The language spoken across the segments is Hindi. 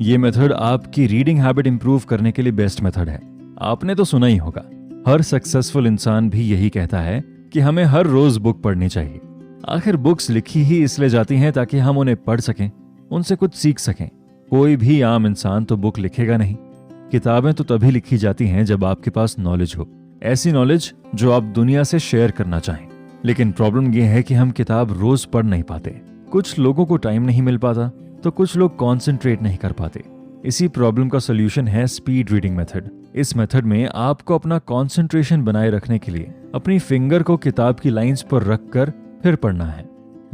ये मेथड आपकी रीडिंग हैबिट इंप्रूव करने के लिए बेस्ट मेथड है। आपने तो सुना ही होगा, हर सक्सेसफुल इंसान भी यही कहता है कि हमें हर रोज बुक पढ़नी चाहिए। आखिर बुक्स लिखी ही इसलिए जाती हैं ताकि हम उन्हें पढ़ सकें, उनसे कुछ सीख सकें। कोई भी आम इंसान तो बुक लिखेगा नहीं। किताबें तो तभी लिखी जाती हैं जब आपके पास नॉलेज हो, ऐसी नॉलेज जो आप दुनिया से शेयर करना चाहें। लेकिन प्रॉब्लम यह है कि हम किताब रोज पढ़ नहीं पाते। कुछ लोगों को टाइम नहीं मिल पाता, तो कुछ लोग कॉन्सेंट्रेट नहीं कर पाते। इसी प्रॉब्लम का सोल्यूशन है स्पीड रीडिंग मेथड। इस मेथड में आपको अपना कॉन्सेंट्रेशन बनाए रखने के लिए अपनी फिंगर को किताब की लाइंस पर रखकर फिर पढ़ना है,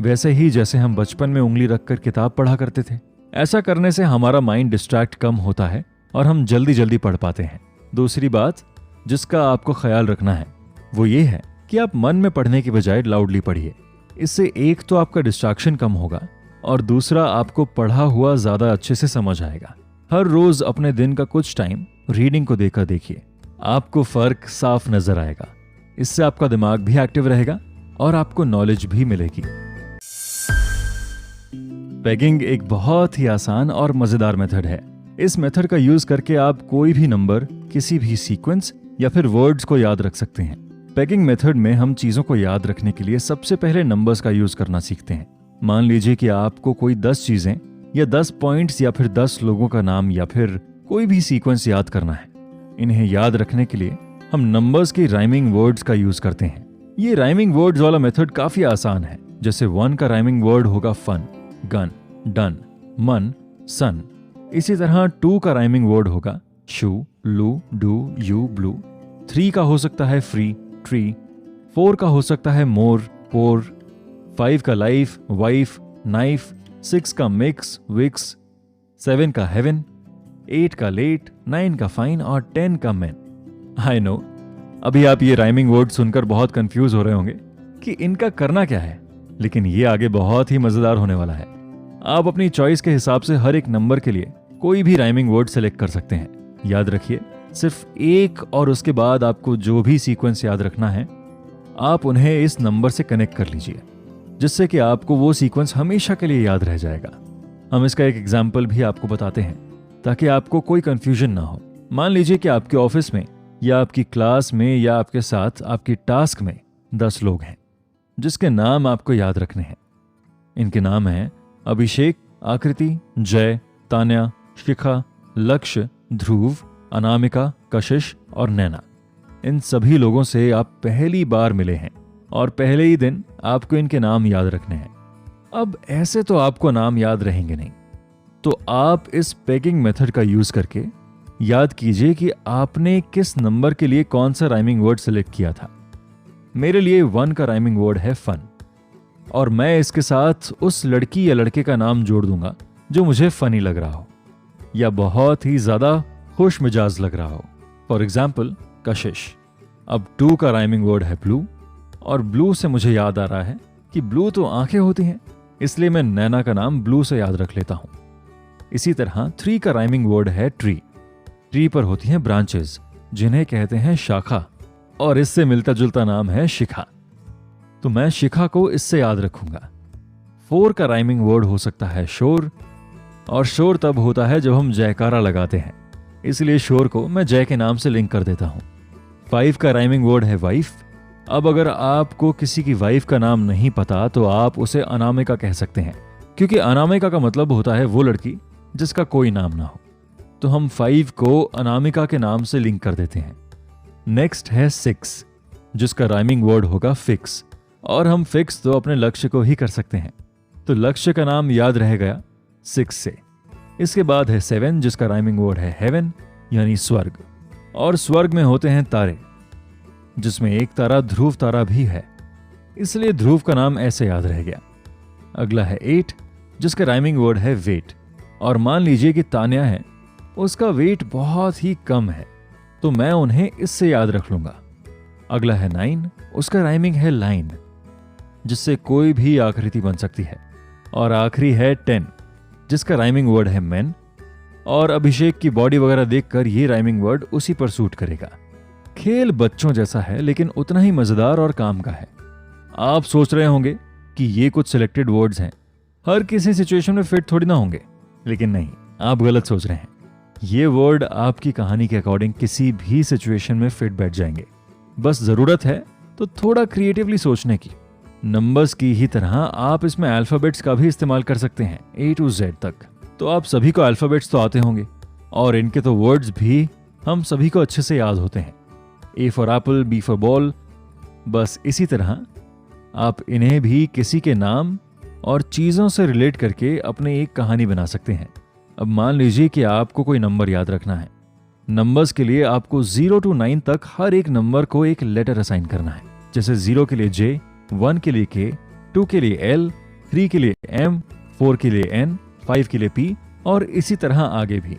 वैसे ही जैसे हम बचपन में उंगली रखकर किताब पढ़ा करते थे। ऐसा करने से हमारा माइंड डिस्ट्रैक्ट कम होता है और हम जल्दी जल्दी पढ़ पाते हैं। दूसरी बात जिसका आपको ख्याल रखना है वो ये है कि आप मन में पढ़ने की बजाय लाउडली पढ़िए। इससे एक तो आपका डिस्ट्रैक्शन कम होगा और दूसरा आपको पढ़ा हुआ ज्यादा अच्छे से समझ आएगा। हर रोज अपने दिन का कुछ टाइम रीडिंग को देकर देखिए, आपको फर्क साफ नजर आएगा। इससे आपका दिमाग भी एक्टिव रहेगा और आपको नॉलेज भी मिलेगी। पेगिंग एक बहुत ही आसान और मजेदार मेथड है। इस मेथड का यूज करके आप कोई भी नंबर, किसी भी सीक्वेंस या फिर वर्ड्स को याद रख सकते हैं। पेगिंग मेथड में हम चीजों को याद रखने के लिए सबसे पहले नंबर्स का यूज करना सीखते हैं। मान लीजिए कि आपको कोई 10 चीजें या 10 पॉइंट्स या फिर 10 लोगों का नाम या फिर कोई भी सीक्वेंस याद करना है। इन्हें याद रखने के लिए हम नंबर्स की राइमिंग वर्ड्स का यूज करते हैं। ये राइमिंग वर्ड्स वाला मेथड काफी आसान है। जैसे 1 का राइमिंग वर्ड होगा फन, गन, डन, मन, सन। इसी तरह 2 का राइमिंग वर्ड होगा शू, लू, डू, यू, ब्लू। 3 का हो सकता है फ्री, ट्री। 4 का हो सकता है मोर, पोर। 5 का लाइफ, वाइफ, नाइफ। 6 का मिक्स, विक्स। 7 का हेवन। 8 का लेट, 9 का फाइन और 10 का मैन। आई नो, अभी आप ये राइमिंग वर्ड सुनकर बहुत कंफ्यूज हो रहे होंगे कि इनका करना क्या है, लेकिन ये आगे बहुत ही मजेदार होने वाला है। आप अपनी चॉइस के हिसाब से हर एक नंबर के लिए कोई भी राइमिंग वर्ड सेलेक्ट कर सकते हैं। याद रखिए, सिर्फ एक और उसके बाद आपको जो भी सीक्वेंस याद रखना है, आप उन्हें इस नंबर से कनेक्ट कर लीजिए, जिससे कि आपको वो सीक्वेंस हमेशा के लिए याद रह जाएगा। हम इसका एक एग्जाम्पल भी आपको बताते हैं ताकि आपको कोई कंफ्यूजन ना हो। मान लीजिए कि आपके ऑफिस में या आपकी क्लास में या आपके साथ आपकी टास्क में 10 लोग हैं जिसके नाम आपको याद रखने हैं। इनके नाम हैं अभिषेक, आकृति, जय, तान्या, शिखा, लक्ष्य, ध्रुव, अनामिका, कशिश और नैना। इन सभी लोगों से आप पहली बार मिले हैं और पहले ही दिन आपको इनके नाम याद रखने हैं। अब ऐसे तो आपको नाम याद रहेंगे नहीं, तो आप इस पेगिंग मेथड का यूज करके याद कीजिए कि आपने किस नंबर के लिए कौन सा राइमिंग वर्ड सेलेक्ट किया था। मेरे लिए 1 का राइमिंग वर्ड है फन, और मैं इसके साथ उस लड़की या लड़के का नाम जोड़ दूंगा जो मुझे फनी लग रहा हो या बहुत ही ज्यादा खुश मिजाज लग रहा हो। फॉर एग्जाम्पल कशिश। अब 2 का राइमिंग वर्ड है ब्लू, और ब्लू से मुझे याद आ रहा है कि ब्लू तो आंखें होती हैं, इसलिए मैं नैना का नाम ब्लू से याद रख लेता हूं। इसी तरह 3 का राइमिंग वर्ड है ट्री। ट्री पर होती हैं ब्रांचेस जिन्हें कहते हैं शाखा, और इससे मिलता जुलता नाम है शिखा, तो मैं शिखा को इससे याद रखूंगा। 4 का राइमिंग वर्ड हो सकता है शोर, और शोर तब होता है जब हम जयकारा लगाते हैं, इसलिए शोर को मैं जय के नाम से लिंक कर देता हूं। 5 का राइमिंग वर्ड है वाइफ। अब अगर आपको किसी की वाइफ का नाम नहीं पता तो आप उसे अनामिका कह सकते हैं, क्योंकि अनामिका का मतलब होता है वो लड़की जिसका कोई नाम ना हो। तो हम 5 को अनामिका के नाम से लिंक कर देते हैं। नेक्स्ट है 6, जिसका राइमिंग वर्ड होगा फिक्स, और हम फिक्स तो अपने लक्ष्य को ही कर सकते हैं, तो लक्ष्य का नाम याद रह गया 6 से। इसके बाद है 7, जिसका राइमिंग वर्ड है हेवन यानी स्वर्ग, और स्वर्ग में होते हैं तारे, जिसमें एक तारा ध्रुव तारा भी है, इसलिए ध्रुव का नाम ऐसे याद रह गया। अगला है 8, जिसका राइमिंग वर्ड है वेट, और मान लीजिए कि तान्या है, उसका वेट बहुत ही कम है, तो मैं उन्हें इससे याद रख लूंगा। अगला है 9, उसका राइमिंग है लाइन, जिससे कोई भी आकृति बन सकती है। और आखिरी है 10, जिसका राइमिंग वर्ड है मैन, और अभिषेक की बॉडी वगैरह देखकर ये राइमिंग वर्ड उसी पर सूट करेगा। खेल बच्चों जैसा है लेकिन उतना ही मजेदार और काम का है। आप सोच रहे होंगे कि ये कुछ सिलेक्टेड वर्ड्स हैं, हर किसी सिचुएशन में फिट थोड़ी ना होंगे, लेकिन नहीं, आप गलत सोच रहे हैं। ये वर्ड आपकी कहानी के अकॉर्डिंग किसी भी सिचुएशन में फिट बैठ जाएंगे। बस जरूरत है तो थोड़ा क्रिएटिवली सोचने की। नंबर्स की ही तरह आप इसमें अल्फाबेट्स का भी इस्तेमाल कर सकते हैं, A to Z तक। तो आप सभी को अल्फाबेट्स तो आते होंगे और इनके तो वर्ड्स भी हम सभी को अच्छे से याद होते हैं। A for apple, B for ball। बस इसी तरह आप इन्हें भी किसी के नाम और चीज़ों से रिलेट करके अपने एक कहानी बना सकते हैं। अब मान लीजिए कि आपको कोई नंबर याद रखना है। नंबर्स के लिए आपको 0 to 9 तक हर एक नंबर को एक लेटर असाइन करना है। जैसे 0 के लिए J, 1 के लिए K, 2 के लिए L, 3 के लिए M, 4 के लिए N, 5 के लिए P और इसी तरह आगे भी।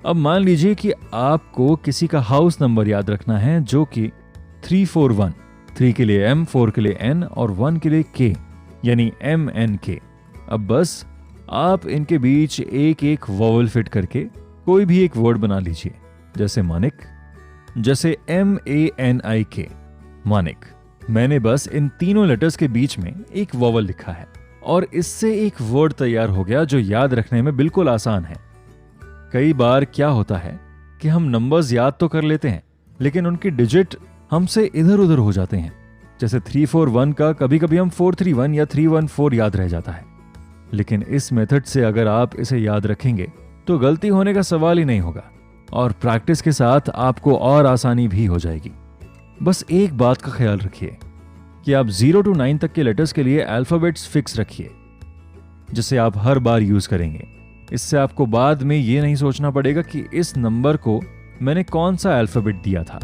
अब मान लीजिए कि आपको किसी का हाउस नंबर याद रखना है जो कि 341, 3 के लिए M, 4 के लिए N और 1 के लिए K यानी MNK। अब बस आप इनके बीच एक एक वॉवल फिट करके कोई भी एक वर्ड बना लीजिए। जैसे मानिक, जैसे MANIK, मानिक। मैंने बस इन तीनों लेटर्स के बीच में एक वॉवल लिखा है और इससे एक वर्ड तैयार हो गया जो याद रखने में बिल्कुल आसान है। कई बार क्या होता है कि हम नंबर्स याद तो कर लेते हैं लेकिन उनकी डिजिट हमसे इधर उधर हो जाते हैं। जैसे 341 का कभी कभी हम 431 या 314 याद रह जाता है। लेकिन इस मेथड से अगर आप इसे याद रखेंगे तो गलती होने का सवाल ही नहीं होगा और प्रैक्टिस के साथ आपको और आसानी भी हो जाएगी। बस एक बात का ख्याल रखिए कि आप 0 to 9 तक के लेटर्स के लिए अल्फाबेट्स फिक्स रखिए जिसे आप हर बार यूज करेंगे। इससे आपको बाद में ये नहीं सोचना पड़ेगा कि इस नंबर को मैंने कौन सा अल्फाबेट दिया था।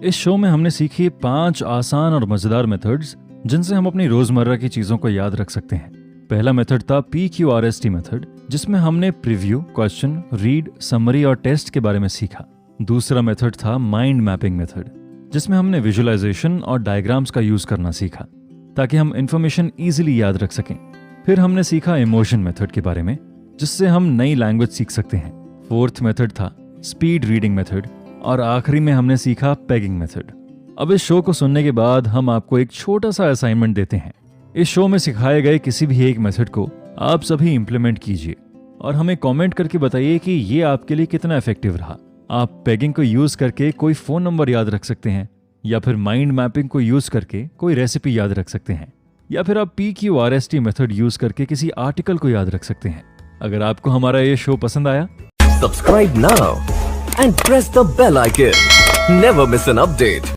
इस शो में हमने सीखी 5 आसान और मजेदार मेथड्स जिनसे हम अपनी रोजमर्रा की चीजों को याद रख सकते हैं। पहला मेथड था PQRST मेथड जिसमें हमने प्रीव्यू, क्वेश्चन, रीड, समरी और टेस्ट के बारे में सीखा। दूसरा मेथड था माइंड मैपिंग मेथड जिसमें हमने विजुअलाइजेशन और डायग्राम्स का यूज करना सीखा ताकि हम इंफॉर्मेशन इजीली याद रख सकें। फिर हमने सीखा इमोशन मेथड के बारे में जिससे हम नई लैंग्वेज सीख सकते हैं। फोर्थ मेथड था स्पीड रीडिंग मेथड और आखिरी में हमने सीखा पेगिंग मेथड। अब इस शो को सुनने के बाद हम आपको एक छोटा सा असाइनमेंट देते हैं। इस शो में सिखाए गए किसी भी एक मेथड को आप सभी इंप्लीमेंट कीजिए और हमें कमेंट करके बताइए कि ये आपके लिए कितना इफेक्टिव रहा। आप पेगिंग को यूज करके कोई फोन नंबर याद रख सकते हैं या फिर माइंड मैपिंग को यूज करके कोई रेसिपी याद रख सकते हैं या फिर आप PQRST मेथड यूज करके किसी आर्टिकल को याद रख सकते हैं। अगर आपको हमारा ये शो पसंद आया, Subscribe now and press the bell icon. Never miss an update.